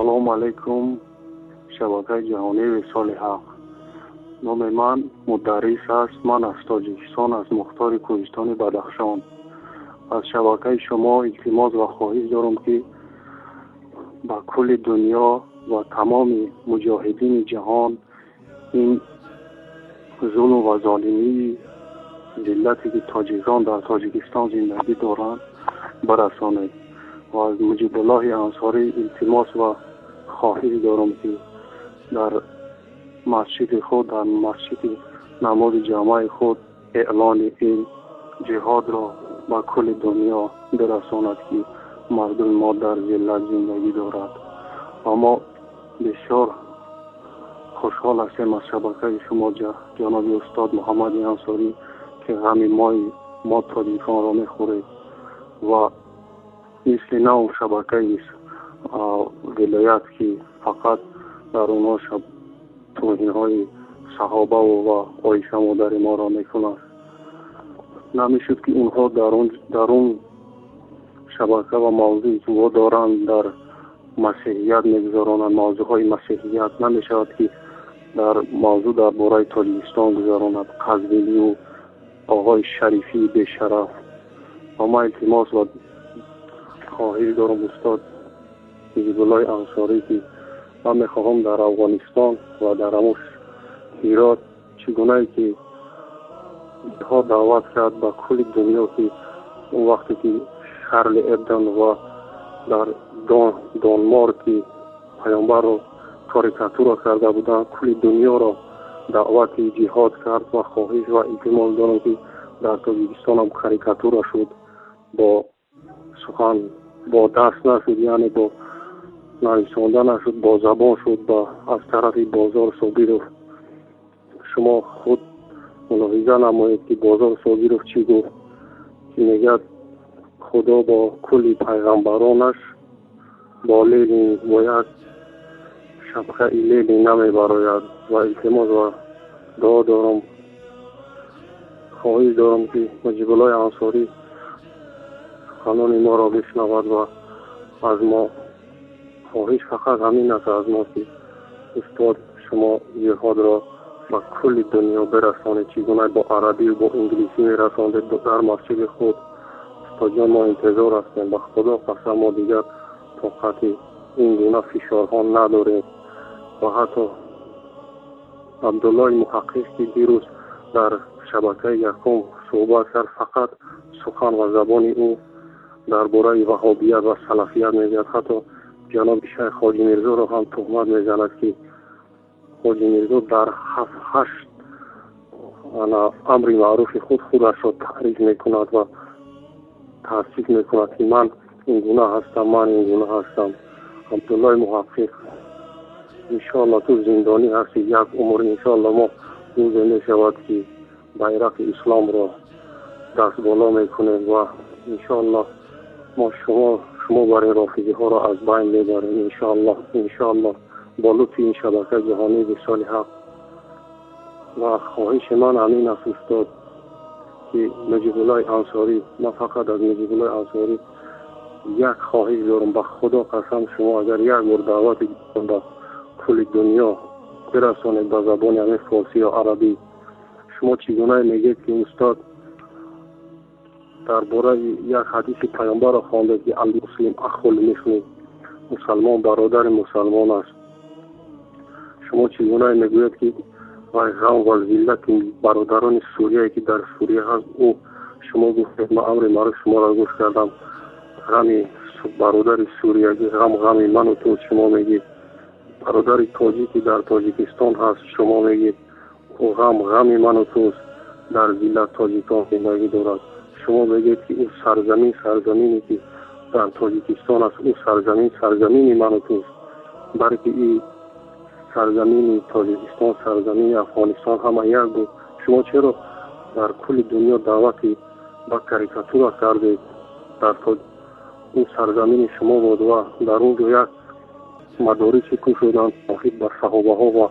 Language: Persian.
салому алайкум, шабакаи ҷаҳонии висоли ҳақ. номи ман мударрис аст. Ман аз Тоҷикистон, аз Мухтори Кӯҳистони Бадахшон. аз шабакаи шумо илтимос ва хоҳиш дорам, ки ба кулли дунё ва тамоми муҷоҳидини ҷаҳон ин зулм ва золимии зиллате ки тоҷикон дар Тоҷикистон зиндагӣ доранд барасонед. ва аз муҷибуллоҳи ансорӣ илтимос ва хоҳиш дорам, ки дар масҷиди худ, дар масҷиди намози ҷамъаи худ эълони ин ҷиҳодро ба кулли дунё бирасонад, ки мардуми мо дар зиллат зиндагӣ дорад. ва мо бисёр хушҳол ҳастем аз шабакаи шумо ҷаноби устод муҳаммади ансорӣ, ки ғами мо тоҷиконро мехӯред. ва мисли на он шабакаи вилоят, ки фақат дар онҳо توهین‌های صحابه و عایشه مادر ما را میکنند. نمیشد که اونها در اون شبکه و موضوعی که او دارند در مسیحیت میگذارانند، موضوعهای مسیحیت نمیشود که در موضوع در باره تاجیکستان گذارانند، قزوینی و آقای شریفی بیشرف. و ما التماس و خواهش دارم استاد نجیب‌الله انصاری که من میخواهم در افغانستان و در اموش هرات چگونه که ها دعوت کرد به کل دنیا، که اون وقتی که شارل ابدن و در دانمارک که پیامبر رو کاریکاتور کرده بودن، کل دنیا را دعوت جهاد کرد. و خواهش و التماس دارم که در تاجیکستان هم کاریکاتور شد، با سخن با دست نشد، یعنی با نویسنده نشد، با زبان شد، با از طرف بازار صابیرов. شما خود ملاحظه نمایید که بازار صابیرов چی گفت، که میگه خدا با کلی پیغمبرانش با لیلی با یک شبخه لیلی نمیبراید. و التماس و دعا دارم، خواهش دارم که نجیب‌الله انصاری خانان ما را بشنود. و از ما خواهش فقط همین است از ما که استاد شما جهاد را به کل دنیا برسانید، چگونه با عربی و با انگلیسی میرسانید در مسجد خود. استاد جان ما انتظار هستیم. به خدا قسم ما دیگر طاقت این گونه فشارها نداریم. و حتی عبدالله محقق که دیروز در شبکه یکم صحبت کرد، فقط سخن و زبان او درباره وهابیت و سلفیت میگوید. حتی جناب شیخ حاجی میرزا را هم تهمت میزند که حاجی میرزا در 7-8 امر معروف خودش را تعریف میکند و تصدیق میکند که من این گونه هستم، من این گونه هستم. عبدالله محقق انشاءالله تو زندانی هستی، یک عمر انشاءالله ما روزی میشود که بیرق اسلام را دست بالا میکنیم. و انشاءالله ما شما برای رافضی ها را از بین میبریم انشاءالله با لطف این شبکه جهانی وصال حق. و خواهش من همین است استاد که نجیب‌الله انصاری، من فقط از نجیب‌الله انصاری یک خواهش دارم، به خدا قسم شما اگر یک بار دعوت به کل دنیا برسانید به زبان همین فارسی یا عربی، شما چگونه میگید که استاد درباره یک حدیث پیامبر را خوانده که المسلم اخو المسلم، مسلمان برادر مسلمان است. شما چگونه میگوید که غم و ذلت برادران سوریه که در سوریه هست، او شما گفتید من امر معروف شما را گوش کردم، غم برادر سوریه غم من و تو شما میگید. برادر تاجیکی در تاجیکستان هست، شما میگید او غم من و توست، در ذلت تاجیکان زندگی دارد. شما بگید که او سرزمینی که در تاجیکستان است، او سرزمین من و توست. برای که این سرزمین تاجیکستان سرزمین افغانستان همه یک بود. شما چرا در کل دنیا دعوتی با کاریکاتور کردید؟ در اون سرزمین شما بود و در اون یک مدارسی که شدن تحقیق بر صحابه ها و